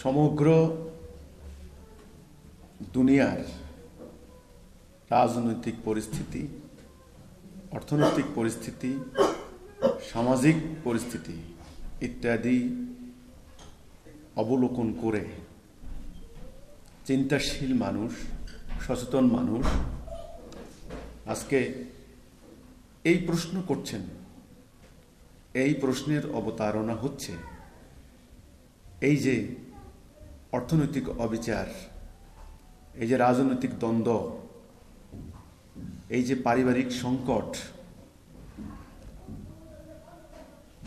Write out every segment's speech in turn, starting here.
সমগ্র দুনিয়ার রাজনৈতিক পরিস্থিতি, অর্থনৈতিক পরিস্থিতি, সামাজিক পরিস্থিতি ইত্যাদি অবলোকন করে চিন্তাশীল মানুষ, সচেতন মানুষ আজকে এই প্রশ্ন করছেন। এই প্রশ্নের অবতারণা হচ্ছে এই যে অর্থনৈতিক অবিচার, এই যে রাজনৈতিক দ্বন্দ্ব, এই যে পারিবারিক সংকট,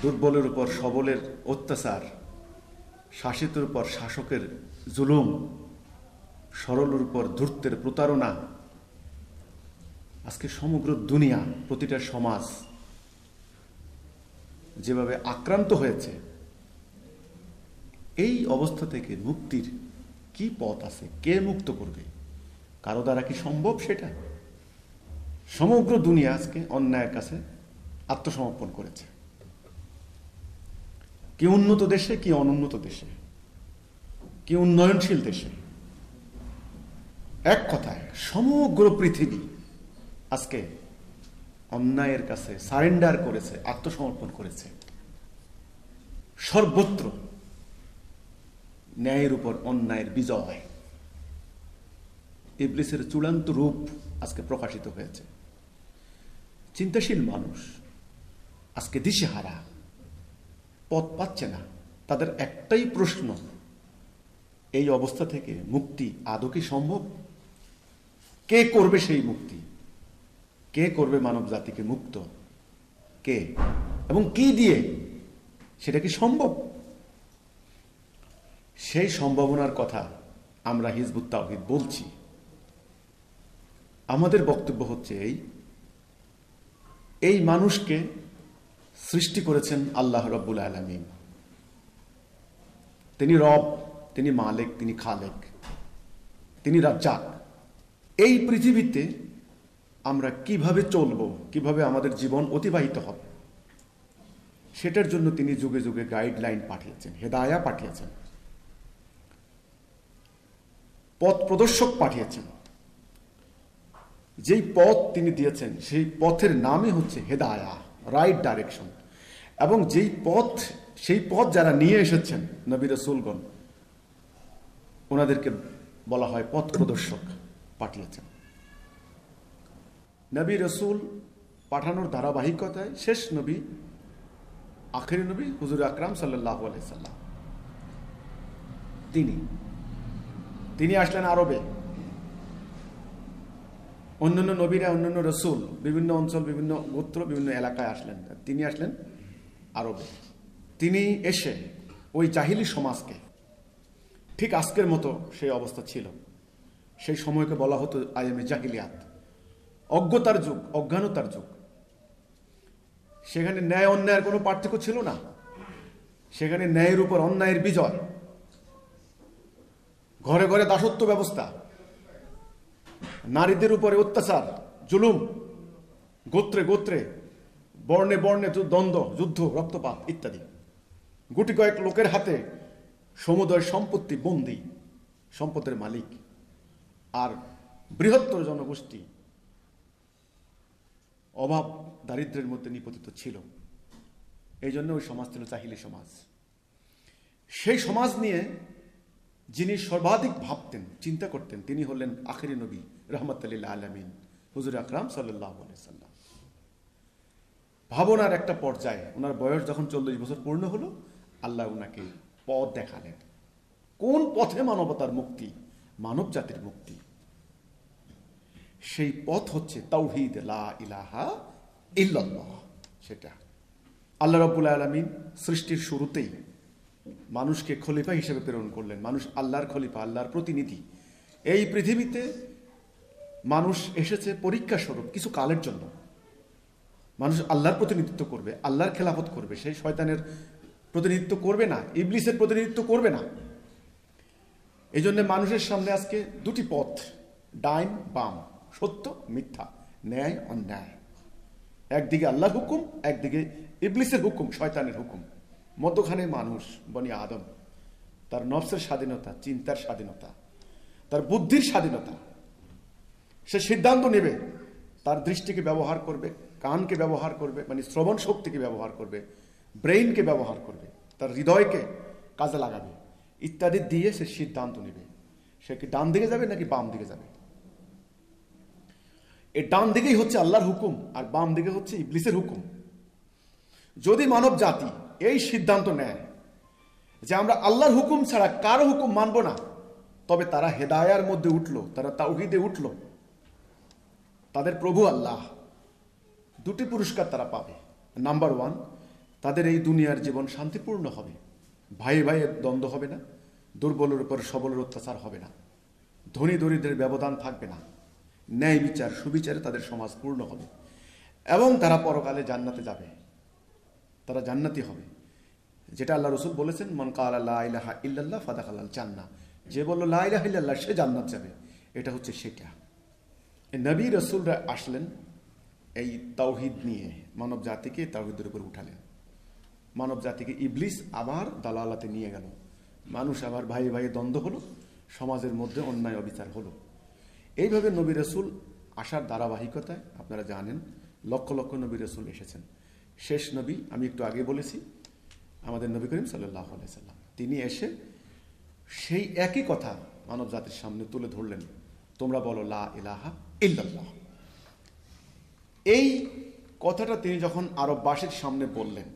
দুর্বলের উপর সবলের অত্যাচার, শাসিতের উপর শাসকের জুলুম, সরলের উপর ধূর্তের প্রতারণা, আজকে সমগ্র দুনিয়া, প্রতিটা সমাজ যেভাবে আক্রান্ত হয়েছে, এই অবস্থা থেকে মুক্তির কি পথ আছে? কে মুক্ত করবে? কারো দ্বারা কি সম্ভব সেটা? সমগ্র দুনিয়া আজকে অন্যায়ের কাছে আত্মসমর্পণ করেছে। কি উন্নত দেশে, কি অনুন্নত দেশে, কি উন্নয়নশীল দেশে, এক কথায় সমগ্র পৃথিবী আজকে অন্যায়ের কাছে সারেন্ডার করেছে, আত্মসমর্পণ করেছে। সর্বত্র ন্যায়ের উপর অন্যায়ের বিজয়, ইবলিসের চূড়ান্ত রূপ আজকে প্রকাশিত হয়েছে। চিন্তাশীল মানুষ আজকে দিশেহারা, পথ পাচ্ছে না। তাদের একটাই প্রশ্ন, এই অবস্থা থেকে মুক্তি আদৌ কি সম্ভব? কে করবে সেই মুক্তি? কে করবে মানব জাতিকে মুক্ত? কে এবং কি দিয়ে? সেটা কি সম্ভব? সেই সম্ভাবনার কথা আমরা হিজবুত তাওহীদ বলছি। আমাদের বক্তব্য হচ্ছে এই মানুষকে সৃষ্টি করেছেন আল্লাহ রাব্বুল আলামিন। তিনি রব, তিনি মালিক, তিনি খালেক, তিনি রাজ্জাক। এই পৃথিবীতে আমরা কিভাবে চলব, কিভাবে আমাদের জীবন অতিবাহিত হবে, সেটার জন্য তিনি যুগে যুগে গাইডলাইন পাঠিয়েছেন, হেদায়া পাঠিয়েছেন, পথ প্রদর্শক পাঠিয়েছেন। যেই পথ তিনি দিয়েছেন সেই পথের নামই হচ্ছে হেদায়া, রাইট ডাইরেকশন। এবং সেই পথ যারা নিয়ে এসেছেন নবী রাসূলগণ, ওনাদেরকে বলা হয় পথ প্রদর্শক পাঠিয়েছেন। নবী রাসূল পাঠানোর ধারাবাহিকতায় শেষ নবী, আখেরি নবী হুজুর আকরাম সাল্লাল্লাহু আলাইহি সাল্লাম, তিনি আসলেন আরবে। অন্যান্য নবীরা, অন্যান্য রসুল বিভিন্ন অঞ্চল, বিভিন্ন গোত্র, বিভিন্ন এলাকায় আসলেন, তিনি আসলেন আরবে। তিনি এসে ওই জাহিলি সমাজকে, ঠিক আজকের মতো সেই অবস্থা ছিল, সেই সময়কে বলা হতো আইয়ামে জাহিলিয়াত, অজ্ঞতার যুগ, অজ্ঞানতার যুগ। সেখানে ন্যায় অন্যায়ের কোনো পার্থক্য ছিল না। সেখানে ন্যায়ের উপর অন্যায়ের বিজয়, ঘরে ঘরে দাসত্ব ব্যবস্থা, নারীদের উপরে অত্যাচার, জুলুম, গোত্রে গোত্রে, বর্ণে বর্ণে দ্বন্দ্ব, যুদ্ধ, রক্তপাত ইত্যাদি। গুটি কয়েক লোকের হাতে সমুদয় সম্পত্তি বন্দী, সম্পদের মালিক। আর বৃহত্তর জনগোষ্ঠী অভাব দারিদ্র্যের মধ্যে নিপতিত ছিল। এই জন্য ওই সমাজ ছিল জাহিলি সমাজ। সেই সমাজ নিয়ে যিনি সর্বাধিক ভাবতেন, চিন্তা করতেন, তিনি হলেন আখেরি নবী রাহমাতুল লিল আলামিন হুজুর আকরাম সাল্লাল্লাহু আলাইহি সাল্লাম। ভাবনার একটা পর্যায়ে ওনার বয়স যখন 40 বছর পূর্ণ হলো, আল্লাহ ওনাকে পথ দেখালেন। কোন পথে মানবতার মুক্তি, মানব জাতির মুক্তি? সেই পথ হচ্ছে তাওহীদ, লা ইলাহা ইল্লাল্লাহ। সেটা আল্লাহ রাব্বুল আলামিন সৃষ্টির শুরুতেই মানুষকে খলিফা হিসেবে প্রেরণ করলেন। মানুষ আল্লাহর খলিফা, আল্লাহর প্রতিনিধি। এই পৃথিবীতে মানুষ এসেছে পরীক্ষা স্বরূপ কিছু কালের জন্য। মানুষ আল্লাহর প্রতিনিধিত্ব করবে, আল্লাহর খেলাফত করবে, সেই শয়তানের প্রতিনিধিত্ব করবে না, ইবলিসের প্রতিনিধিত্ব করবে না। এই জন্য মানুষের সামনে আজকে দুটি পথ, ডাইন বাম, সত্য মিথ্যা, ন্যায় অন্যায়। একদিকে আল্লাহর হুকুম, একদিকে ইবলিসের হুকুম, শয়তানের হুকুম। মধ্যখানে মানুষ, বনি আদম, তার নফসের স্বাধীনতা, চিন্তার স্বাধীনতা, তার বুদ্ধির স্বাধীনতা। সে সিদ্ধান্ত নেবে, তার দৃষ্টিকে ব্যবহার করবে, কানকে ব্যবহার করবে, মানে শ্রবণ শক্তিকে ব্যবহার করবে, ব্রেইনকে ব্যবহার করবে, তার হৃদয়কে কাজে লাগাবে ইত্যাদি দিয়ে সে সিদ্ধান্ত নেবে সে কি ডান দিকে যাবে নাকি বাম দিকে যাবে। এই ডান দিকেই হচ্ছে আল্লাহর হুকুম, আর বাম দিকে হচ্ছে ইবলিসের হুকুম। যদি মানব জাতি এই সিদ্ধান্ত নেয় যে আমরা আল্লাহর হুকুম ছাড়া কারো হুকুম মানব না, তবে তারা হেদায়ার মধ্যে উঠলো, তারা তাওহীদে উঠলো। তাদের প্রভু আল্লাহ, দুটি পুরস্কার তারা পাবে। নাম্বার 1, তাদের এই দুনিয়ার জীবন শান্তিপূর্ণ হবে, ভাই ভাইয়ের দ্বন্দ্ব হবে না, দুর্বলের উপর সবলের অত্যাচার হবে না, ধনী দরিদ্রের ব্যবধান থাকবে না, ন্যায় বিচার সুবিচারে তাদের সমাজ পূর্ণ হবে, এবং তারা পরকালে জান্নাতে যাবে, তারা জান্নাতি হবে। যেটা আল্লাহ রসুল বলেছেন, মান ক্বালা লা ইলাহা ইল্লাল্লাহ ফাদাখালাল জান্নাহ, যে বলল লা ইলাহা ইল্লাল্লাহ সে জান্নাত যাবে। এটা হচ্ছে সেটা। নবী রসুলরা আসলেন এই তাওহীদ নিয়ে, মানব জাতিকে তাওহীদের উপর উঠালেন। মানব জাতিকে ইবলিস আবার দালালাতে নিয়ে গেল, মানুষ আবার ভাই ভাই দ্বন্দ্ব হলো, সমাজের মধ্যে অন্যায় অবিচার হলো। এইভাবে নবী রসুল আসার ধারাবাহিকতায় আপনারা জানেন লক্ষ লক্ষ নবী রসুল এসেছেন। শেষ নবী আমি একটু আগে বলেছি, আমাদের নবী করিম সাল্লাল্লাহু আলাইহি সাল্লাম, তিনি এসে সেই একই কথা মানব জাতির সামনে তুলে ধরলেন, তোমরা বলো লা ইলাহা ইল্লাল্লাহ। এই কথাটা তিনি যখন আরববাসীর সামনে বললেন,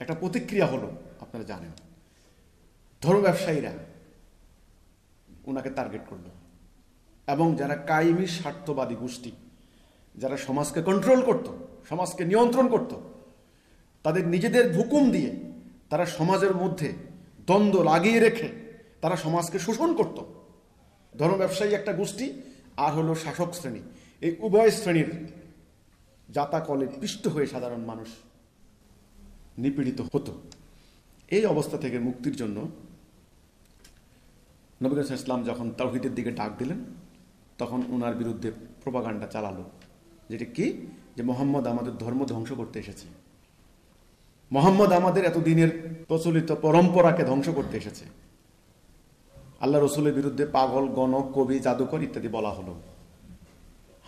একটা প্রতিক্রিয়া হলো। আপনারা জানেন ধর্ম ব্যবসায়ীরা ওনাকে টার্গেট করলো, এবং যারা কায়েমি স্বার্থবাদী গোষ্ঠী, যারা সমাজকে কন্ট্রোল করত, সমাজকে নিয়ন্ত্রণ করত, তাদের নিজেদের হুকুম দিয়ে তারা সমাজের মধ্যে দ্বন্দ্ব লাগিয়ে রেখে তারা সমাজকে শোষণ করত। ধর্ম ব্যবসায়ী একটা গোষ্ঠী, আর হলো শাসক শ্রেণী। এই উভয় শ্রেণীর জাতাকলে পিষ্ট হয়ে সাধারণ মানুষ নিপীড়িত হতো। এই অবস্থা থেকে মুক্তির জন্য নবী করিম সাল্লাল্লাহু আলাইহি ওয়াসাল্লাম যখন তাওহীদের দিকে ডাক দিলেন, তখন ওনার বিরুদ্ধে প্রোপাগান্ডা চালালো, যেটা কি, যে মোহাম্মদ আমাদের ধর্ম ধ্বংস করতে এসেছে, মোহাম্মদ আমাদের এতদিনের প্রচলিত পরম্পরাকে ধ্বংস করতে এসেছে। আল্লাহ রসুলের বিরুদ্ধে পাগল, গণক, কবি, জাদুকর ইত্যাদি বলা হলো,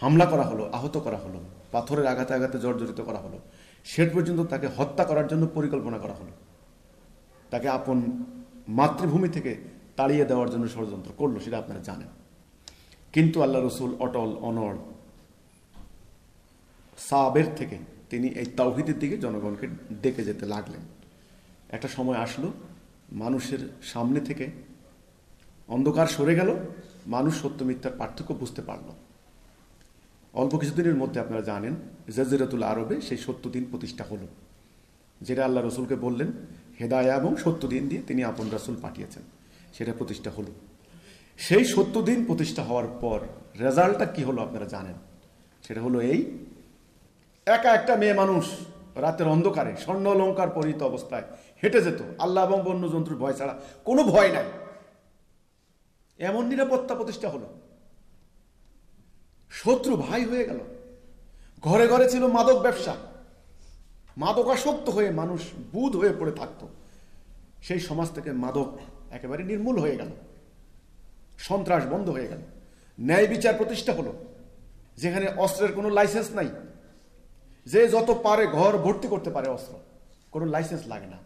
হামলা করা হলো, আহত করা হলো, পাথরের আঘাতে আঘাতে জর্জরিত করা হলো, শেষ পর্যন্ত তাকে হত্যা করার জন্য পরিকল্পনা করা হলো, তাকে আপন মাতৃভূমি থেকে তাড়িয়ে দেওয়ার জন্য ষড়যন্ত্র করলো, সেটা আপনারা জানেন। কিন্তু আল্লাহ রসুল অটল অনড় সাবের থেকে তিনি এই তাওহীদের দিকে জনগণকে ডেকে যেতে লাগলেন। একটা সময় আসলো, মানুষের সামনে থেকে অন্ধকার সরে গেল, মানুষ সত্য মিথ্যার পার্থক্য বুঝতে পারল। অল্প কিছুদিনের মধ্যে আপনারা জানেন জাজিরাতুল আরবে সেই সত্য দিন প্রতিষ্ঠা হলো, যেটা আল্লাহ রসুলকে বললেন হেদায়া এবং সত্য দিন দিয়ে তিনি আপন রাসূল পাঠিয়েছেন, সেটা প্রতিষ্ঠা হলো। সেই সত্য দিন প্রতিষ্ঠা হওয়ার পর রেজাল্টটা কি হলো আপনারা জানেন, সেটা হলো এই, একা একটা মেয়ে মানুষ রাতের অন্ধকারে স্বর্ণ অলংকার পরিহিত অবস্থায় হেঁটে যেত, আল্লাহ এবং বন্য জন্তুর ভয় ছাড়া, কোনো ভয় নাই, এমন নিরাপত্তা প্রতিষ্ঠা হলো। শত্রু ভাই হয়ে গেল। ঘরে ঘরে ছিল মাদক ব্যবসা, মাদকাসক্ত হয়ে মানুষ বুঁদ হয়ে পড়ে থাকত, সেই সমাজ থেকে মাদক একেবারে নির্মূল হয়ে গেল, সন্ত্রাস বন্ধ হয়ে গেল, ন্যায় বিচার প্রতিষ্ঠা হলো, যেখানে অস্ত্রের কোনো লাইসেন্স নাই, যে যত পারে ঘর ভর্তি করতে পারে অস্ত্র, কোনো লাইসেন্স লাগে না,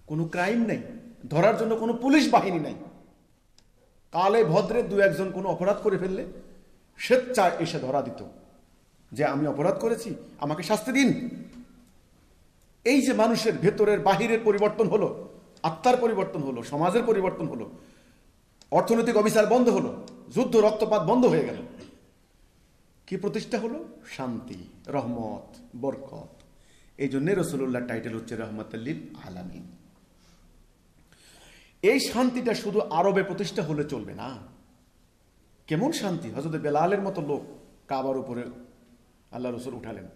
কোনো ক্রাইম নেই, ধরার জন্য কোনো পুলিশ বাহিনী নাই। কালে ভদ্রে দু একজন কোনো অপরাধ করে ফেললে স্বেচ্ছায় এসে ধরা দিত, যে আমি অপরাধ করেছি, আমাকে শাস্তি দিন। এই যে মানুষের ভেতরের বাহিরের পরিবর্তন হলো, আত্মার পরিবর্তন হলো, সমাজের পরিবর্তন হলো, অর্থনৈতিক অবিচার বন্ধ হলো, যুদ্ধ রক্তপাত বন্ধ হয়ে গেল। কি প্রতিষ্ঠা হলো? শান্তি, রহমত, বরকত। এই জন্য রাসূলুল্লাহ টাইটেল হচ্ছে রাহমাতুল লিল আলামিন। এই শান্তিটা শুধু আরবে প্রতিষ্ঠা হলে চলবে না। কেমন শান্তি! হযরত বেলালের মতো লোক কাবার উপরে আল্লাহ রসুল উঠালেন,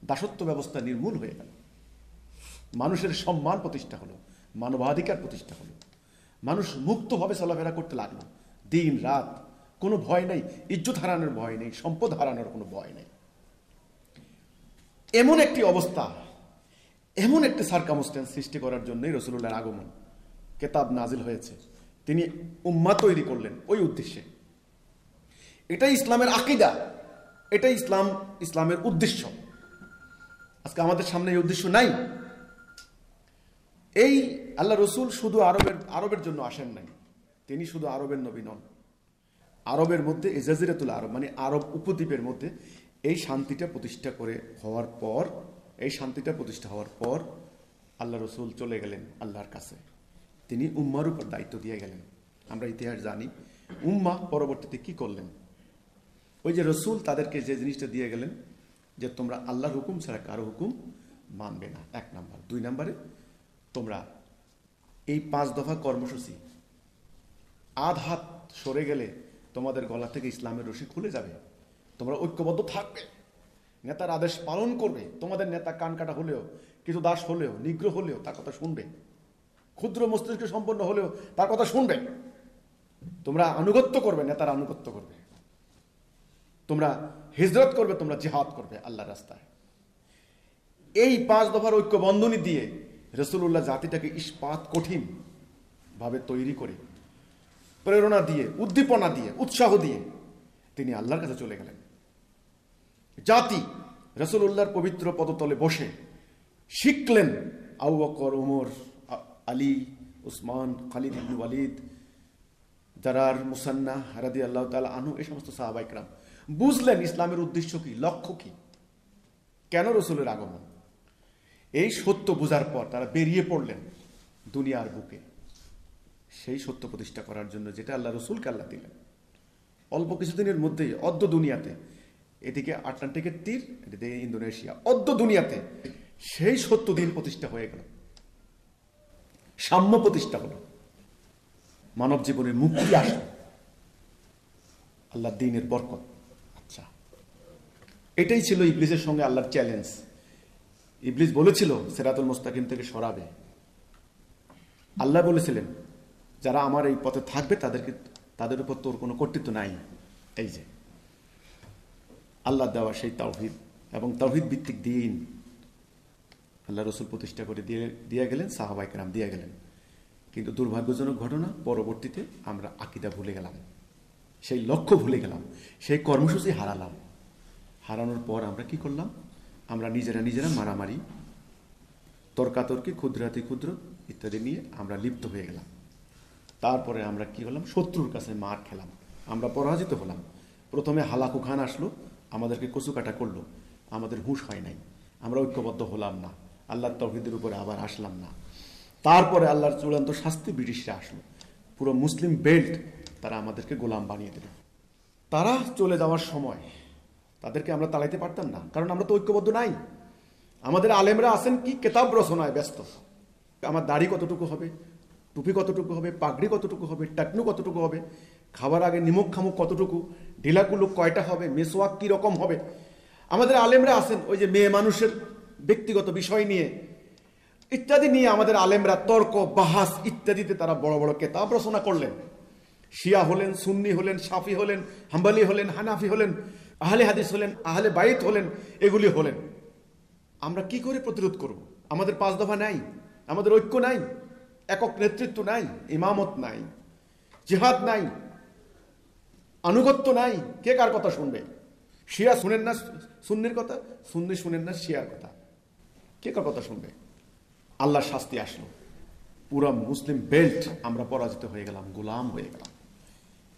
দাসত্ব ব্যবস্থা নির্মূল হয়ে গেল, মানুষের সম্মান প্রতিষ্ঠা হলো, মানবাধিকার প্রতিষ্ঠা হলো, মানুষ মুক্তভাবে চলাফেরা করতে লাগলো, দিন রাত কোনো ভয় নেই, ইজ্জত হারানোর ভয় নেই, সম্পদ হারানোর কোনো ভয় নেই। এমন একটি অবস্থা, এমন একটি সার্কামস্ট্যান্স সৃষ্টি করার জন্যই রাসূলুল্লাহর আগমন। কেতাব নাজিল হয়েছে, তিনি উম্মাহ তৈরি করলেন ওই উদ্দেশ্যে। এটাই ইসলামের আকীদা, এটাই ইসলামের উদ্দেশ্য। আজকে আমাদের সামনে এই উদ্দেশ্য নাই। এই আল্লাহ রসুল শুধু আরবের জন্য আসেন নাই, তিনি শুধু আরবের নবী নন। আরবের মধ্যে এই জাজিরাতুল আরব মানে আরব উপদ্বীপের মধ্যে এই শান্তিটা প্রতিষ্ঠা হওয়ার পর আল্লাহ রসুল চলে গেলেন আল্লাহর কাছে। তিনি উম্মার উপর দায়িত্ব দিয়ে গেলেন। আমরা ইতিহাস জানি উম্মাহ পরবর্তীতে কি করলেন। ওই যে রসুল তাদেরকে যে জিনিসটা দিয়ে গেলেন যে তোমরা আল্লাহর হুকুম ছাড়া কারো হুকুম মানবে না, 1 নাম্বার। 2 নাম্বারে তোমরা এই 5 দফা কর্মসূচি আধ হাত সরে গেলে তোমাদের গলা থেকে ইসলামের রশি খুলে যাবে। তোমরা ঐক্যবদ্ধ থাকবে, নেতার আদেশ পালন করবে। তোমাদের নেতা কান কাটা হলেও, কিছু দাস হলেও, নিগ্রহ হলেও তার কথা শুনবে, ক্ষুদ্র মস্তিষ্ক সম্পন্ন হলেও তার কথা শুনবে। তোমরা আনুগত্য করবে, নেতার আনুগত্য করবে। তোমরা হিজরত করবে, তোমরা জিহাদ করবে আল্লাহর রাস্তায়। এই 5 দফার ঐক্য বন্ধনী দিয়ে রাসূলুল্লাহ জাতিটাকে ইস্পাত কঠিন ভাবে তৈরি করে, প্রেরণা দিয়ে, উদ্দীপনা দিয়ে, উৎসাহ দিয়ে তিনি আল্লাহর কাছে চলে গেলেন। জাতি রাসূলুল্লাহর পবিত্র পদতলে বসে শিখলেন। আবু বকর, ওমর, আলী, উসমান, খালিদ ইবনে ওয়ালিদ, জারার, মুসান্না রাদিয়াল্লাহু তাআলা আনহু, এই সমস্ত সাহাবায়ে কেরাম বুঝলেন ইসলামের উদ্দেশ্য কি, লক্ষ্য কি, কেন রসুলের আগমন। এই সত্য বোঝার পর তারা বেরিয়ে পড়লেন দুনিয়ার বুকে সেই সত্য প্রতিষ্ঠা করার জন্য, যেটা আল্লাহ রসুলকে আল্লাহ দিলেন। অল্প কিছুদিনের মধ্যেই অদ্য দুনিয়াতে, এদিকে আটলান্টিকের তীর, এদিকে ইন্দোনেশিয়া, অদ্য দুনিয়াতে সেই সত্য দিন প্রতিষ্ঠা হয়ে গেল, সাম্য প্রতিষ্ঠা হলো, মানব জীবনের মুক্তি আসলো, আল্লাহর দ্বীনের বরকত। আচ্ছা, এটাই ছিল ইবলিসের সঙ্গে আল্লাহর চ্যালেঞ্জ। ইবলিস বলেছিল সিরাতুল মুস্তাকিম থেকে সরাবে। আল্লাহ বলেছিলেন যারা আমার এই পথে থাকবে তাদের উপর তোর কোনো কর্তৃত্ব নাই। এই যে আল্লাহ দেওয়া সেই তাওহীদ এবং তাওহীদ ভিত্তিক দ্বীন আল্লাহ রসুল প্রতিষ্ঠা করে দিয়ে গেলেন, সাহাবায়ে কেরাম দিয়ে গেলেন। কিন্তু দুর্ভাগ্যজনক ঘটনা, পরবর্তীতে আমরা আকীদা ভুলে গেলাম, সেই লক্ষ্য ভুলে গেলাম, সেই কর্মসূচি হারালাম। হারানোর পর আমরা কি করলাম? আমরা নিজেরা মারামারি, তর্কাতর্কি, ক্ষুদ্রাতি ক্ষুদ্র ইত্যাদি নিয়ে আমরা লিপ্ত হয়ে গেলাম। তারপরে আমরা কি হলাম? শত্রুর কাছে মার খেলাম, আমরা পরাজিত হলাম। প্রথমে হালাকু খান আসলো, আমাদেরকে কচুকাটা করলো, আমাদের হুঁশ হয় নাই, আমরা ঐক্যবদ্ধ হলাম না, আল্লাহর তাওহীদের উপরে আবার আসলাম না। তারপরে আল্লাহর চূড়ান্ত শাস্তি ব্রিটিশরা আসলো, পুরো মুসলিম বেল্ট তারা আমাদেরকে গোলাম বানিয়ে দিল। তারা চলে যাওয়ার সময় তাদেরকে আমরা তাড়াইতে পারতাম না, কারণ আমরা তো ঐক্যবদ্ধ নাই। আমাদের আলেমরা আছেন কি কেতাব রচনায় ব্যস্ত। আমার দাড়ি কতটুকু হবে, টুপি কতটুকু হবে, পাগড়ি কতটুকু হবে, টাকনু কতটুকু হবে, খাবার আগে নিমক খামুক কতটুকু, ঢিলাকুলুক কয়টা হবে, মেসওয়াক কি রকম হবে। আমাদের আলেমরা আছেন ওই যে মেয়ে মানুষের ব্যক্তিগত বিষয় নিয়ে ইত্যাদি নিয়ে আমাদের আলেমরা তর্ক বাহাস ইত্যাদিতে তারা বড় বড় কেতাব রচনা করলেন। শিয়া হলেন, সুন্নি হলেন, শাফি হলেন, হাম্বলি হলেন, হানাফি হলেন, আহলে হাদিস হলেন, আহলে বাইত হলেন, এগুলি হলেন। আমরা কি করে প্রতিরোধ করব? আমাদের 5 দফা নাই, আমাদের ঐক্য নাই, একক নেতৃত্ব নাই, ইমামত নাই, জিহাদ নাই, আনুগত্য নাই। কে কার কথা শুনবে? শিয়া শুনেন না সুন্নির কথা, সুন্নি শুনেন না শিয়ার কথা, কে কার কথা শুনবে? আল্লাহর শাস্তি আসলো, পুরো মুসলিম বেল্ট আমরা পরাজিত হয়ে গেলাম, গোলাম হয়ে গেলাম।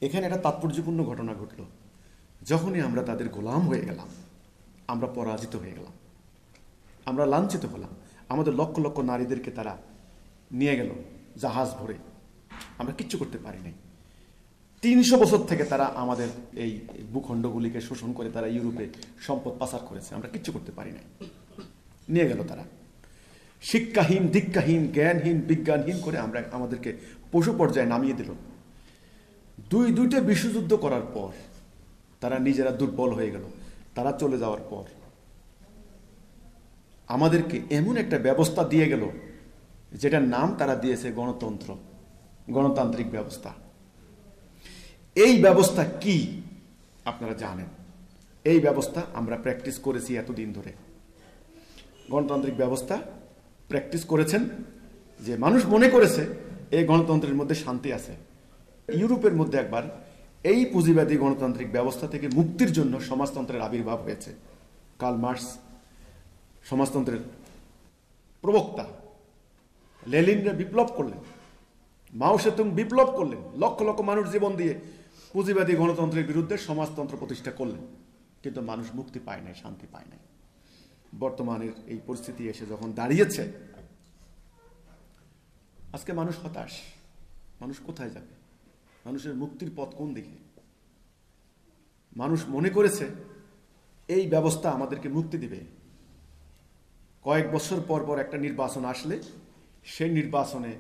এখানে একটা তাৎপর্যপূর্ণ ঘটনা ঘটলো। যখনই আমরা তাদের গোলাম হয়ে গেলাম, আমরা পরাজিত হয়ে গেলাম, আমরা লাঞ্ছিত হলাম। আমাদের লক্ষ লক্ষ নারীদেরকে তারা নিয়ে গেল জাহাজ ভরে, আমরা কিচ্ছু করতে পারি নাই। 300 বছর থেকে তারা আমাদের এই ভূখণ্ডগুলিকে শোষণ করে তারা ইউরোপে সম্পদ পাচার করেছে, আমরা কিচ্ছু করতে পারি নাই। নিয়ে গেল তারা, শিক্ষাহীন, দীক্ষাহীন, জ্ঞানহীন, বিজ্ঞানহীন করে আমাদেরকে পশু পর্যায়ে নামিয়ে দিল। দুইটা বিশ্বযুদ্ধ করার পর তারা নিজেরা দুর্বল হয়ে গেল। তারা চলে যাওয়ার পর আমাদেরকে এমন একটা ব্যবস্থা দিয়ে গেল যেটার নাম তারা দিয়েছে গণতন্ত্র, গণতান্ত্রিক ব্যবস্থা। এই ব্যবস্থা কি আপনারা জানেন? এই ব্যবস্থা আমরা প্র্যাকটিস করেছি এতদিন ধরে। গণতান্ত্রিক ব্যবস্থা প্র্যাকটিস করেছেন যে মানুষ মনে করেছে এই গণতন্ত্রের মধ্যে শান্তি আছে। ইউরোপের মধ্যে একবার এই পুঁজিবাদী গণতান্ত্রিক ব্যবস্থা থেকে মুক্তির জন্য সমাজতন্ত্রের আবির্ভাব হয়েছে। কার্ল মার্কস সমাজতন্ত্রের প্রবক্তা, লেনিনরা বিপ্লব করলেন, মাও সেতুং বিপ্লব করলেন, লক্ষ লক্ষ মানুষ জীবন দিয়ে পুঁজিবাদী গণতন্ত্রের বিরুদ্ধে সমাজতন্ত্র প্রতিষ্ঠা করলেন, কিন্তু মানুষ মুক্তি পায় নাই, শান্তি পায় নাই। বর্তমানের এই পরিস্থিতি এসে যখন দাঁড়িয়েছে, আজকে মানুষ হতাশ। মানুষ কোথায় যাবে? মানুষের মুক্তির পথ কোন দিকে? মানুষ মনে করেছে এই ব্যবস্থা আমাদেরকে মুক্তি দিবে। কয়েক বছর পর পর একটা নির্বাচন আসলে সেই নির্বাচনে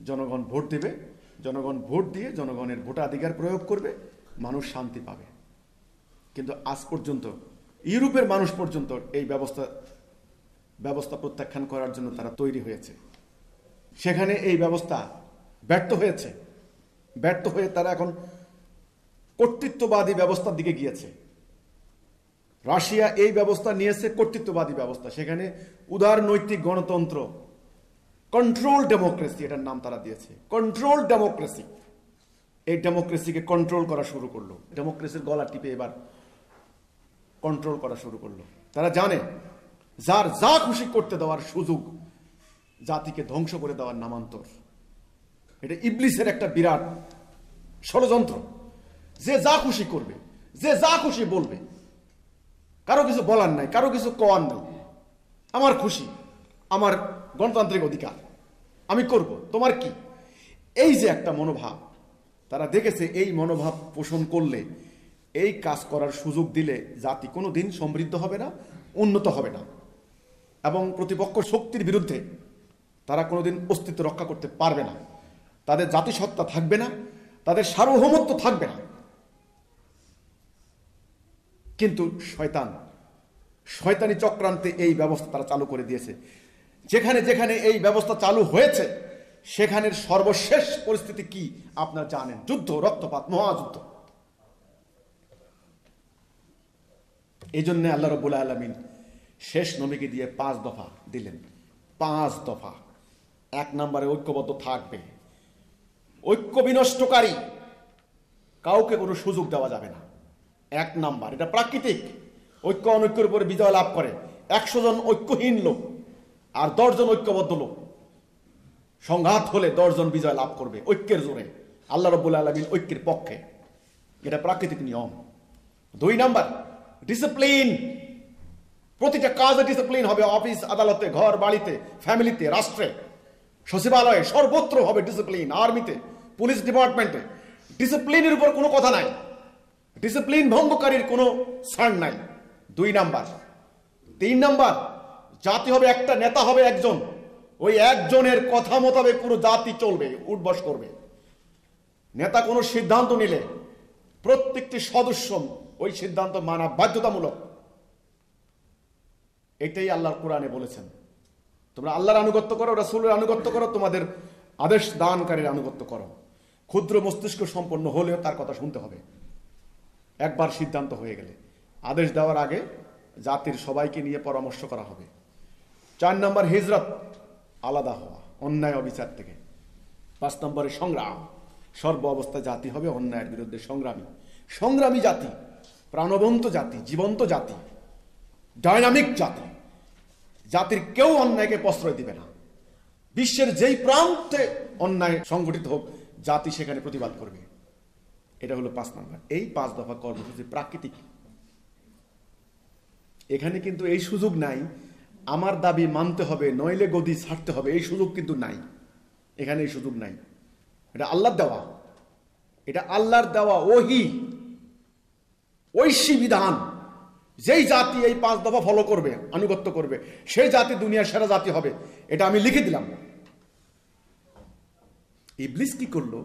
জনগণ ভোট দেবে, জনগণ ভোট দিয়ে জনগণের ভোটাধিকার প্রয়োগ করবে, মানুষ শান্তি পাবে। কিন্তু আজ পর্যন্ত ইউরোপের মানুষ পর্যন্ত এই ব্যবস্থা প্রত্যাখ্যান করার জন্য তারা তৈরি হয়েছে। সেখানে এই ব্যবস্থা ব্যর্থ হয়েছে। ব্যর্থ হয়ে তারা এখন কর্তৃত্ববাদী ব্যবস্থার দিকে গিয়েছে। রাশিয়া এই ব্যবস্থা নিয়েছে, কর্তৃত্ববাদী ব্যবস্থা। সেখানে উদার নৈতিক গণতন্ত্র, কন্ট্রোল ডেমোক্রেসি, এটার নাম তারা দিয়েছে, কন্ট্রোল ডেমোক্রেসি। এই ডেমোক্রেসিকে কন্ট্রোল করা শুরু করলো, ডেমোক্রেসির গলা টিপে এবার কন্ট্রোল করা শুরু করলো। তারা জানে যার যা খুশি করতে দেওয়ার সুযোগ জাতিকে ধ্বংস করে দেওয়ার নামান্তর। এটা ইবলিসের একটা বিরাট ষড়যন্ত্র। যে যা খুশি করবে, যে যা খুশি বলবে, কারো কিছু বলার নাই, কারো কিছু কওয়ার নাই। আমার খুশি, আমার গণতান্ত্রিক অধিকার, আমি করব, তোমার কি? এই যে একটা মনোভাব, তারা দেখেছে এই মনোভাব পোষণ করলে, এই কাজ করার সুযোগ দিলে জাতি কোনোদিন সমৃদ্ধ হবে না, উন্নত হবে না, এবং প্রতিপক্ষ শক্তির বিরুদ্ধে তারা কোনোদিন অস্তিত্ব রক্ষা করতে পারবে না। তাদের জাতিসত্তা থাকবে না, তাদের সার্বভৌমত্ব থাকবে না। কিন্তু শয়তানি চক্রান্তে এই ব্যবস্থা তারা চালু করে দিয়েছে। যেখানে যেখানে এই ব্যবস্থা চালু হয়েছে সেখানের সর্বশেষ পরিস্থিতি কি আপনারা জানেন? যুদ্ধ, রক্তপাত, মহাযুদ্ধ। এই জন্য আল্লাহ রাব্বুল আলামিন শেষ নবীকে দিয়ে 5 দফা দিলেন। 5 দফা। 1 নম্বরে ঐক্যবদ্ধ থাকবে। ঐক্য বিনষ্টকারী কাউকে কোনো সুযোগ দেওয়া যাবে না। 1 নাম্বার। এটা প্রাকৃতিক। ঐক্য অনৈক্যের উপরে বিজয় লাভ করে। 100 জন ঐক্যহীন লোক আর 10 জন ঐক্যবদ্ধ লোক সংঘাত হলে 10 জন বিজয় লাভ করবে ঐক্যের জোরে। আল্লাহ রাব্বুল আলামিন ঐক্যের পক্ষে। এটা প্রাকৃতিক নিয়ম। 2 নাম্বার, ডিসিপ্লিন। প্রতিটা কাজে ডিসিপ্লিন হবে। অফিস আদালতে, ঘর বাড়িতে, ফ্যামিলিতে, রাষ্ট্রে, সচিবালয়ে, সর্বত্র হবে ডিসিপ্লিন। আর্মিতে, পুলিশ ডিপার্টমেন্টে ডিসিপ্লিনের উপর কোনো কথা নাই। ডিসিপ্লিন ভঙ্গকারীর কোনো ছাড় নাই। 2 নাম্বার। 3 নাম্বার, জাতি হবে একটা, নেতা হবে একজন। ওই একজনের কথা মোতাবেক পুরো জাতি চলবে, উঠবস করবে। নেতা কোনো সিদ্ধান্ত নিলে প্রত্যেকটি সদস্য ওই সিদ্ধান্ত মানা বাধ্যতামূলক। এটাই আল্লাহর কোরআনে বলেছেন, তোমরা আল্লাহর আনুগত্য করো, রাসূলের আনুগত্য করো, তোমাদের আদেশ দানকারীর আনুগত্য করো। ক্ষুদ্র মস্তিষ্ক সম্পন্ন হলেও তার কথা শুনতে হবে। একবার সিদ্ধান্ত হয়ে গেলে আদেশ দেওয়ার আগে জাতির সবাইকে নিয়ে পরামর্শ করা হবে। 4 নম্বর, হিজরত, আলাদা হওয়া অন্যায় অবিচার থেকে। 5 নম্বরে সংগ্রাম। সর্ব অবস্থায় জাতি হবে অন্যায়ের বিরুদ্ধে সংগ্রামী জাতি, প্রাণবন্ত জাতি, জীবন্ত জাতি, ডাইনামিক জাতি। জাতির কেউ অন্যায়কে প্রশ্রয় দিবে না। বিশ্বের যেই প্রান্তে অন্যায় সংগঠিত হোক, জাতি সেখানে প্রতিবাদ করবে। এটা হলো 5 নম্বর। এই 5 দফা কর্মসূচি প্রাকৃতিক। এখানে কিন্তু এই সুযোগ নাই আমার দাবি মানতে হবে নইলে গদি ছাড়তে হবে, এই সুযোগ কিন্তু নাই। এখানে এই সুযোগ নাই। এটা আল্লাহর দেওয়া, এটা আল্লাহর দেওয়া ওহী, ঐশী বিধান। যেই জাতি এই 5 দফা ফলো করবে, আনুগত্য করবে, সেই জাতি দুনিয়ার সেরা জাতি হবে। এটা আমি লিখে দিলাম। ইবলিস কি করলো?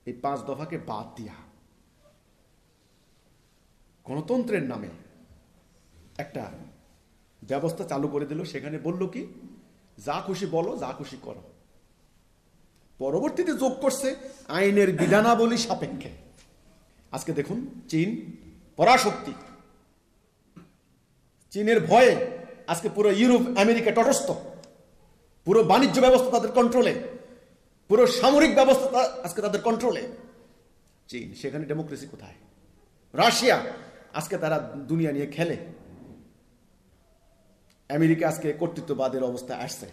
এই 5 দফাকে বাদ দিয়া গণতন্ত্রের নামে একটা ব্যবস্থা চালু করে দিল। সেখানে বলল কি, যা খুশি বলো, যা খুশি করো। পরবর্তীতে যোগ করছে আইনের বিধানাবলী সাপেক্ষে। আজকে দেখুন, চীন পরাশক্তি, চীনের ভয়ে আজকে পুরো ইউরোপ, আমেরিকা তটস্থ। পুরো বাণিজ্য ব্যবস্থা তাদের কন্ট্রোলে। পুরো সামরিক ব্যবস্থা আজকে তাদের কন্ট্রোলে। চীন, সেখানে ডেমোক্রেসি কোথায়? রাশিয়া, আজকে তারা দুনিয়া নিয়ে খেলে। আমেরিকা আজকে কর্তৃত্ববাদের অবস্থা আসছে।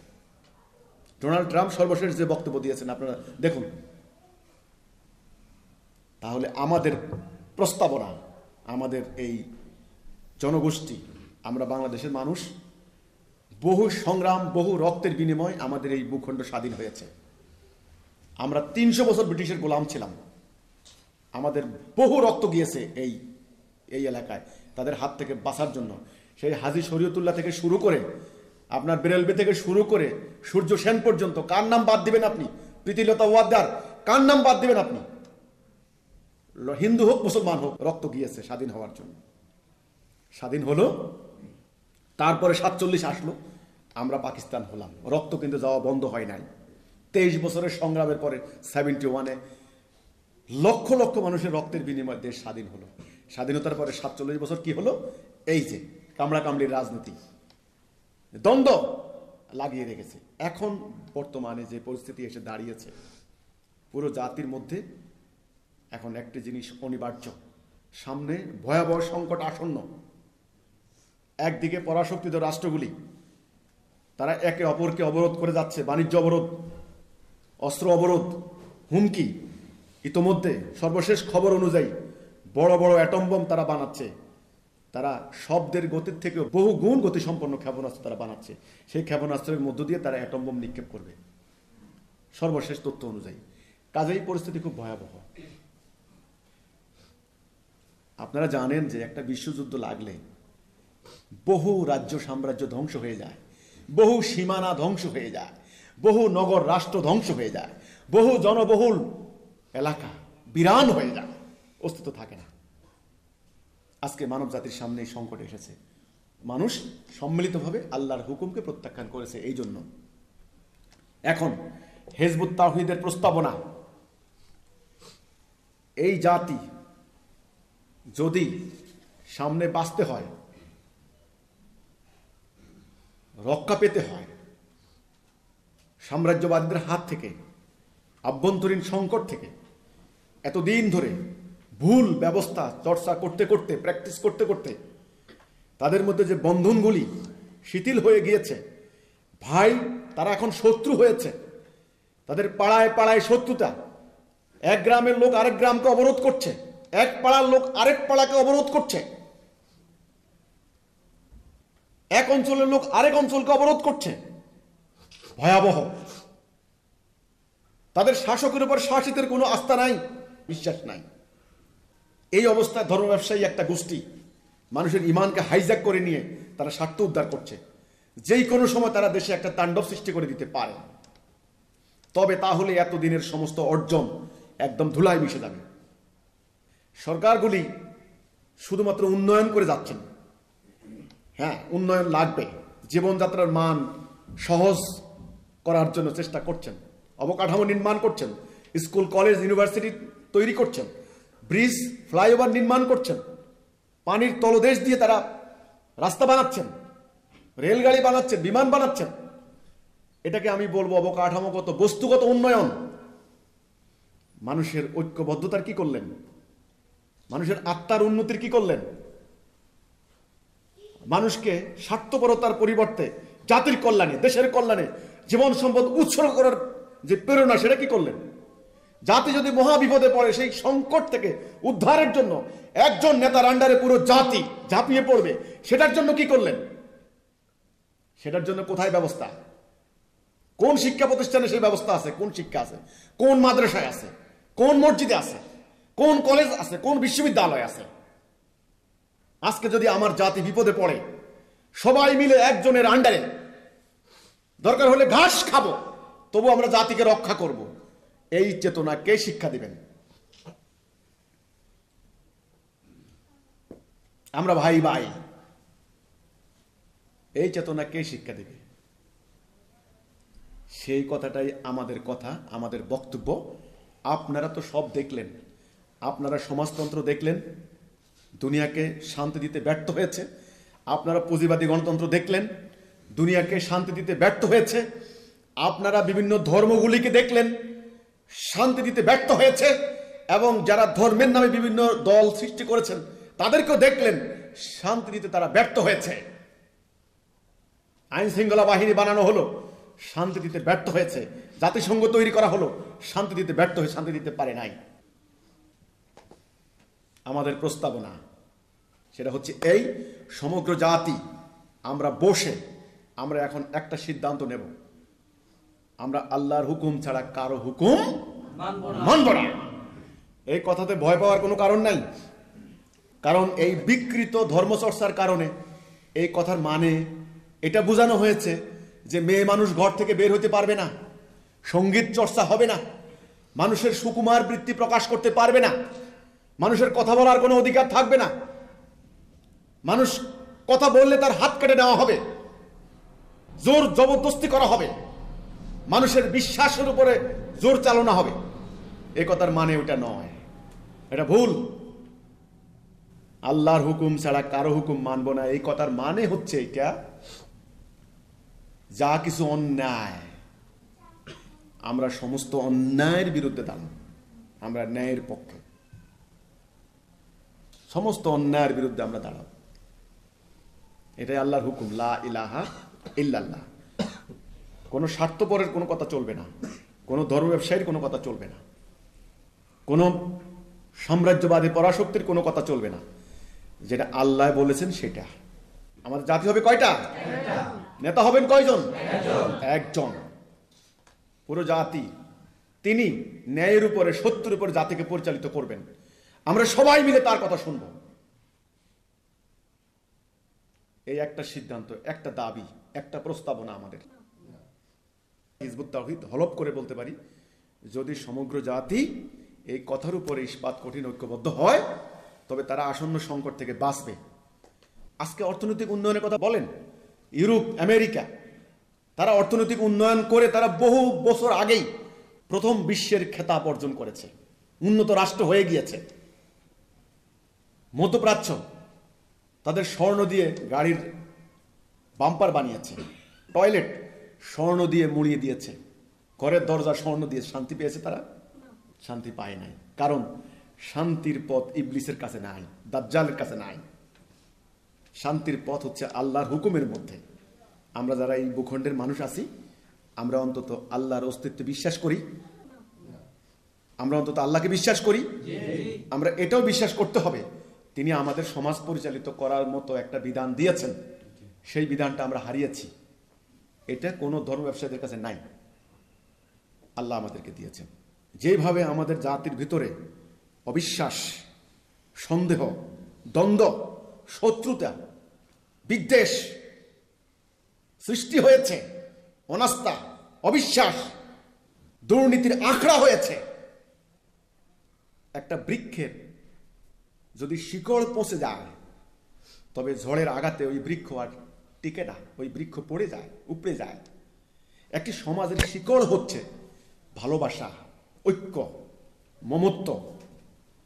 ডোনাল্ড ট্রাম্প সর্বশেষ যে বক্তব্য দিয়েছেন আপনারা দেখুন। তাহলে আমাদের প্রস্তাবনা, আমাদের এই জনগোষ্ঠী, আমরা বাংলাদেশের মানুষ, বহু সংগ্রাম, বহু রক্তের বিনিময় আমাদের এই ভূখণ্ড স্বাধীন হয়েছে। আমরা 300 বছর ব্রিটিশের গোলাম ছিলাম। আমাদের বহু রক্ত গিয়েছে এই এলাকায় তাদের হাত থেকে বাঁচার জন্য। সেই হাজী শরীয়তুল্লাহ থেকে শুরু করে আপনার বেরেলবি থেকে শুরু করে সূর্য সেন পর্যন্ত কার নাম বাদ দিবেন আপনি? প্রীতিলতা ওয়াদ্দার কার নাম বাদ দিবেন আপনি? হিন্দু হোক মুসলমান হোক, রক্ত গিয়েছে স্বাধীন হওয়ার জন্য। স্বাধীন হলো, তারপরে 47 আসলো, আমরা পাকিস্তান হলাম। রক্ত কিন্তু যাওয়া বন্ধ হয় নাই। 23 বছরের সংগ্রামের পরে 71-এ লক্ষ লক্ষ মানুষের রক্তের বিনিময়ে দেশ স্বাধীন হলো। স্বাধীনতার পরে 47 বছর কি হলো? এই যে কামড়া কামড়ির রাজনীতি, দ্বন্দ্ব লাগিয়ে রেখেছে। এখন বর্তমানে যে পরিস্থিতি এসে দাঁড়িয়েছে, পুরো জাতির মধ্যে এখন একটি জিনিস অনিবার্য, সামনে ভয়াবহ সংকট আসন্ন। একদিকে পরাশক্তিত রাষ্ট্রগুলি তারা একে অপরকে অবরোধ করে যাচ্ছে, বাণিজ্য অবরোধ, অস্ত্র অবরোধ, হুমকি। ইতোমধ্যে সর্বশেষ খবর অনুযায়ী বড় বড় অ্যাটম বোম তারা বানাচ্ছে। তারা শব্দের গতির থেকেও বহু গুণ গতিসম্পন্ন ক্ষেপণাস্ত্র তারা বানাচ্ছে। সেই ক্ষেপণাস্ত্রের মধ্য দিয়ে তারা অ্যাটম বোম নিক্ষেপ করবে সর্বশেষ তথ্য অনুযায়ী। কাজেই পরিস্থিতি খুব ভয়াবহ। আপনারা জানেন যে একটা বিশ্বযুদ্ধ লাগলে বহু রাজ্য সাম্রাজ্য ধ্বংস হয়ে যায়, বহু সীমানা ধ্বংস হয়ে যায়, বহু নগর রাষ্ট্র ধ্বংস হয়ে যায়, বহু জনবহুল এলাকা বিরান হয়ে যায়, অস্তিত্ব থাকে না। আজকে মানব জাতির সামনে এই সংকট এসেছে। মানুষ সম্মিলিতভাবে আল্লাহর হুকুমকে প্রত্যাখ্যান করেছে। এই জন্য এখন হিজবুত তাওহীদের প্রস্তাবনা, এই জাতি যদি সামনে বাঁচতে হয়, রক্ষা পেতে হয় সাম্রাজ্যবাদীদের হাত থেকে, আভ্যন্তরীণ সংকট থেকে, এতদিন ধরে ভুল ব্যবস্থা চর্চা করতে করতে, প্র্যাকটিস করতে করতে তাদের মধ্যে যে বন্ধনগুলি শিথিল হয়ে গিয়েছে, ভাই তারা এখন শত্রু হয়েছে। তাদের পাড়ায় পাড়ায় শত্রুতা। এক গ্রামের লোক আরেক গ্রামকে অবরোধ করছে, এক পাড়ার লোক আরেক পাড়াকে অবরোধ করছে, এক অঞ্চলের লোক আরেক অঞ্চলকে অবরোধ করছে। ভয়াবহ। তাদের শাসকের উপর শাসিতের কোনো আস্থা নাই, বিশ্বাস নাই। এই অবস্থায় ধর্ম ব্যবসায়ী একটা গোষ্ঠী মানুষের ইমানকে হাইজ্যাক করে নিয়ে তারা স্বার্থ উদ্ধার করছে। যেই কোনো সময় তারা দেশে একটা তাণ্ডব সৃষ্টি করে দিতে পারে। তবে তাহলে এতদিনের সমস্ত অর্জন একদম ধুলায় মিশে যাবে। সরকারগুলি শুধুমাত্র উন্নয়ন করে যাচ্ছেন। হ্যাঁ, উন্নয়ন লাগবে, জীবনযাত্রার মান সহজ করার জন্য চেষ্টা করছেন, অবকাঠামো নির্মাণ করছেন, স্কুল কলেজ ইউনিভার্সিটি তৈরি করছেন, ব্রিজ ফ্লাইওভার নির্মাণ করছেন, পানির তলদেশ দিয়ে তারা রাস্তা বানাচ্ছেন, রেলগাড়ি বানাচ্ছেন, বিমান বানাচ্ছেন। এটাকে আমি বলবো অবকাঠামোগত বস্তুগত উন্নয়ন। মানুষের ঐক্যবদ্ধতার কি করলেন? মানুষের আত্মার উন্নতির কি করলেন? মানুষকে স্বার্থপরতার পরিবর্তে জাতির কল্যাণে, দেশের কল্যাণে জীবন সম্পদ উৎসর্গ করার যে প্রেরণা, সেটা কি করলেন? জাতি যদি মহাবিপদে পড়ে, সেই সংকট থেকে উদ্ধারের জন্য একজন নেতার আন্ডারে পুরো জাতি ঝাঁপিয়ে পড়বে, সেটার জন্য কি করলেন? সেটার জন্য কোথায় ব্যবস্থা? কোন শিক্ষা প্রতিষ্ঠানে সেই ব্যবস্থা আছে? কোন শিক্ষা আছে? কোন মাদ্রাসায় আছে? কোন মসজিদে আছে? কোন কলেজ আছে? কোন বিশ্ববিদ্যালয় আছে? আজকে যদি আমার জাতি বিপদে পড়ে, সবাই মিলে একজনের আন্ডারে, দরকার হলে ঘাস খাবো, তবু আমরা জাতিকে রক্ষা করব, এই চেতনা কে শিক্ষা দিবেন? আমরা ভাই ভাই, এই চেতনা কে শিক্ষা দিবে? সেই কথাটাই আমাদের কথা, আমাদের বক্তব্য। আপনারা তো সব দেখলেন, আপনারা সমাজতন্ত্র দেখলেন, দুনিয়াকে শান্তি দিতে ব্যর্থ হয়েছে। আপনারা পুঁজিবাদী গণতন্ত্র দেখলেন, দুনিয়াকে শান্তি দিতে ব্যর্থ হয়েছে। আপনারা বিভিন্ন ধর্মগুলিকে দেখলেন, শান্তি দিতে ব্যর্থ হয়েছে, এবং যারা ধর্মের নামে বিভিন্ন দল সৃষ্টি করেছেন তাদেরকেও দেখলেন শান্তি দিতে তারা ব্যর্থ হয়েছে। আইন শৃঙ্খলা বাহিনী বানানো হলো, শান্তি দিতে ব্যর্থ হয়েছে। জাতিসংঘ তৈরি করা হলো, শান্তি দিতে ব্যর্থ হয়ে শান্তি দিতে পারে নাই। আমাদের প্রস্তাবনা সেটা হচ্ছে এই, সমগ্র জাতি আমরা বসে আমরা এখন একটা সিদ্ধান্ত নেব, আমরা আল্লাহর হুকুম ছাড়া কারো হুকুম মানব না। এই কথাতে ভয় পাওয়ার কোনো কারণ নাই, কারণ এই বিকৃত ধর্মচর্চার কারণে এই কথার মানে এটা বোঝানো হয়েছে যে মেয়ে মানুষ ঘর থেকে বের হতে পারবে না, সঙ্গীত চর্চা হবে না, মানুষের সুকুমার বৃত্তি প্রকাশ করতে পারবে না, মানুষের কথা বলার কোনো অধিকার থাকবে না, মানুষ কথা বললে তার হাত কেটে নেওয়া হবে, জোর জবরদস্তি করা হবে, মানুষের বিশ্বাসের উপরে জোর চালনা হবে। এ কথার মানে ওটা নয়, এটা ভুল। আল্লাহর হুকুম ছাড়া কারো হুকুম মানব না, এই কথার মানে হচ্ছে এটা, যা কিছু অন্যায় আমরা সমস্ত অন্যায়ের বিরুদ্ধে দাঁড়াবো, আমরা ন্যায়ের পক্ষে, সমস্ত অন্যায়ের বিরুদ্ধে আমরা দাঁড়াবো। এটাই আল্লাহর হুকুম, লা ইলাহা ইল্লাল্লাহ। কোনো স্বার্থপরের কোনো কথা চলবে না, কোনো ধর্ম ব্যবসায়ীর কোনো কথা চলবে না, কোনো সাম্রাজ্যবাদী পরাশক্তির কোনো কথা চলবে না। যেটা আল্লাহ বলেছেন সেটা। আমাদের জাতি হবে কয়টা? নেতা হবেন কয়জন? একজন। পুরো জাতি, তিনি ন্যায়ের উপরে, সত্যের উপরে জাতিকে পরিচালিত করবেন। আমরা সবাই মিলে তার কথা শুনব। এই একটা সিদ্ধান্ত, একটা দাবি, একটা প্রস্তাবনা আমাদের। হিজবুত তাওহীদ হলফ করে বলতে পারি, যদি সমগ্র জাতি এই কথার উপরে ইস্পাত কঠিন ঐক্যবদ্ধ হয় তবে তারা আসন্ন সংকট থেকে বাঁচবে। আজকে অর্থনৈতিক উন্নয়নের কথা বলেন, ইউরোপ, আমেরিকা, তারা অর্থনৈতিক উন্নয়ন করে তারা বহু বছর আগেই প্রথম বিশ্বের খেতাব অর্জন করেছে, উন্নত রাষ্ট্র হয়ে গিয়েছে। মধ্যপ্রাচ্য তাদের স্বর্ণ দিয়ে গাড়ির বাম্পার বানিয়েছে, টয়লেট স্বর্ণ দিয়ে মুড়িয়ে দিয়েছে, ঘরের দরজা স্বর্ণ দিয়ে। শান্তি পেয়েছে তারা? শান্তি পায় নাই, কারণ শান্তির পথ ইবলিসের কাছে নাই, দাজ্জালের কাছে নাই। শান্তির পথ হচ্ছে আল্লাহর হুকুমের মধ্যে। আমরা যারা এই ভূখণ্ডের মানুষ আছি, আমরা অন্তত আল্লাহর অস্তিত্বে বিশ্বাস করি, আমরা অন্তত আল্লাহকে বিশ্বাস করি। আমরা এটাও বিশ্বাস করতে হবে তিনি আমাদের সমাজ পরিচালিত করার মতো একটা বিধান দিয়েছেন, সেই বিধানটা আমরা হারিয়েছি। এটা কোনো ধর্ম ব্যবসায়ীদের কাছে নাই, আল্লাহ আমাদেরকে দিয়েছেন। যেভাবে আমাদের জাতির ভিতরে অবিশ্বাস, সন্দেহ, দ্বন্দ্ব, শত্রুতা, বিদ্বেষ সৃষ্টি হয়েছে, অনাস্থা, অবিশ্বাস, দুর্নীতির আখড়া হয়েছে, একটা বৃক্ষের যদি শিকড় পচে যায় তবে ঝড়ের আঘাতে ওই বৃক্ষ আর টিকে না, ওই বৃক্ষ পড়ে যায়, উপড়ে যায়। একটি সমাজের শিকড় হচ্ছে ভালোবাসা, ঐক্য, মমত্ব,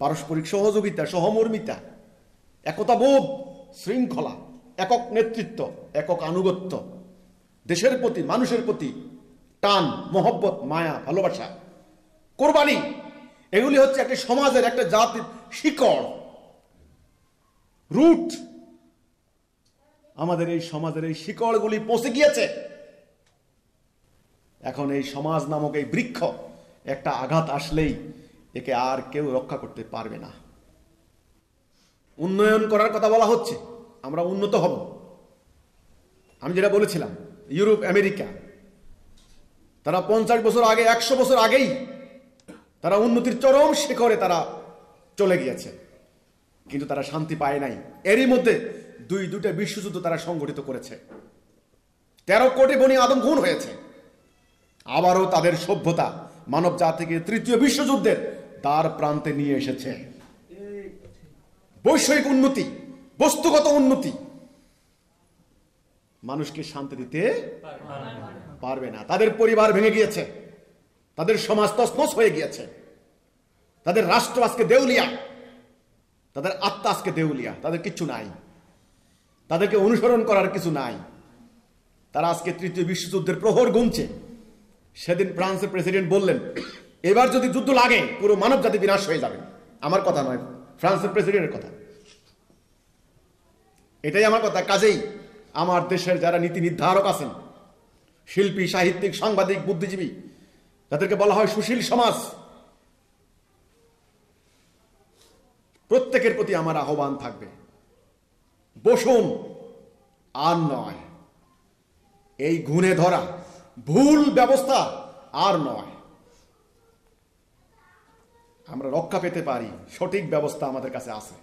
পারস্পরিক সহযোগিতা, সহমর্মিতা, একতাবোধ, শৃঙ্খলা, একক নেতৃত্ব, একক আনুগত্য, দেশের প্রতি, মানুষের প্রতি টান, মহব্বত, মায়া, ভালোবাসা, কোরবানি। এগুলি হচ্ছে একটা সমাজের, একটা জাতির শিকড়, রুট। আমাদের এই সমাজের এই শিকড়গুলি পচে গিয়েছে। এখন এই সমাজ নামক এই বৃক্ষ একটা আঘাত আসলেই একে আর কেউ রক্ষা করতে পারবে না। উন্নয়ন করার কথা বলা হচ্ছে, আমরা উন্নত হব। আমি যেটা বলেছিলাম, ইউরোপ, আমেরিকা, তারা 50 বছর আগে, 100 বছর আগেই তারা উন্নতির চরম শিখরে তারা চলে গিয়েছে, কিন্তু তারা শান্তি পায় নাই। এরই মধ্যে দুইটা বিশ্বযুদ্ধ তারা সংগঠিত করেছে, 13 কোটি বনি আদম খুন হয়েছে। আবারও তাদের সভ্যতা মানব জাতিকে তৃতীয় বিশ্বযুদ্ধের দ্বার প্রান্তে নিয়ে এসেছে। বৈষয়িক উন্নতি, বস্তুগত উন্নতি মানুষকে শান্তি দিতে পারবে না। তাদের পরিবার ভেঙে গিয়েছে, তাদের সমাজ তছনছ হয়ে গিয়েছে, তাদের রাষ্ট্র আজকে দেউলিয়া, তাদের আত্মা আজকে দেউলিয়া, তাদের কিছু নাই, তাদেরকে অনুসরণ করার কিছু নাই। তারা আজকে তৃতীয় বিশ্বযুদ্ধের প্রহর গুনছে। সেদিন ফ্রান্সের প্রেসিডেন্ট বললেন, এবার যদি যুদ্ধ লাগে পুরো মানব জাতি বিনাশ হয়ে যাবে। আমার কথা নয়, ফ্রান্সের প্রেসিডেন্টের কথা। এটাই আমার কথা। কাজেই আমার দেশের যারা নীতি নির্ধারক আছেন, শিল্পী, সাহিত্যিক, সাংবাদিক, বুদ্ধিজীবী, যাদেরকে বলা হয় সুশীল সমাজ, প্রত্যেকের প্রতি আমার আহ্বান থাকবে, বসুন, আর নয় এই ঘুণে ধরা ভুল ব্যবস্থা, আর নয়। আমরা রক্ষা পেতে পারি, সঠিক ব্যবস্থা আমাদের কাছে আছে।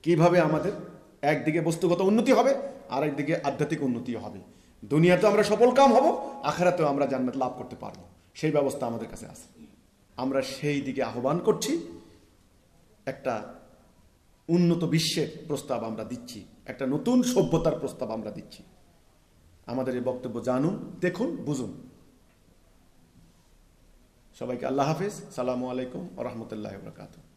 কিভাবে আমাদের একদিকে বস্তুগত উন্নতি হবে, আর একদিকে আধ্যাত্মিক উন্নতি হবে। দুনিয়াতে আমরা সফল কাম হব, আখিরাতেও আমরা জান্নাত লাভ করতে পারবো। সেই ব্যবস্থা আমাদের কাছে আছে। আমরা সেই দিকে আহ্বান করছি। একটা উন্নত বিশ্বের প্রস্তাব আমরা দিচ্ছি, একটা নতুন সভ্যতার প্রস্তাব আমরা দিচ্ছি। আমাদের এই বক্তব্য জানুন, দেখুন, বুঝুন। সবাইকে আল্লাহ হাফেজ। সালামু আলাইকুম ওয়া রাহমাতুল্লাহি ওয়া বারাকাতুহু।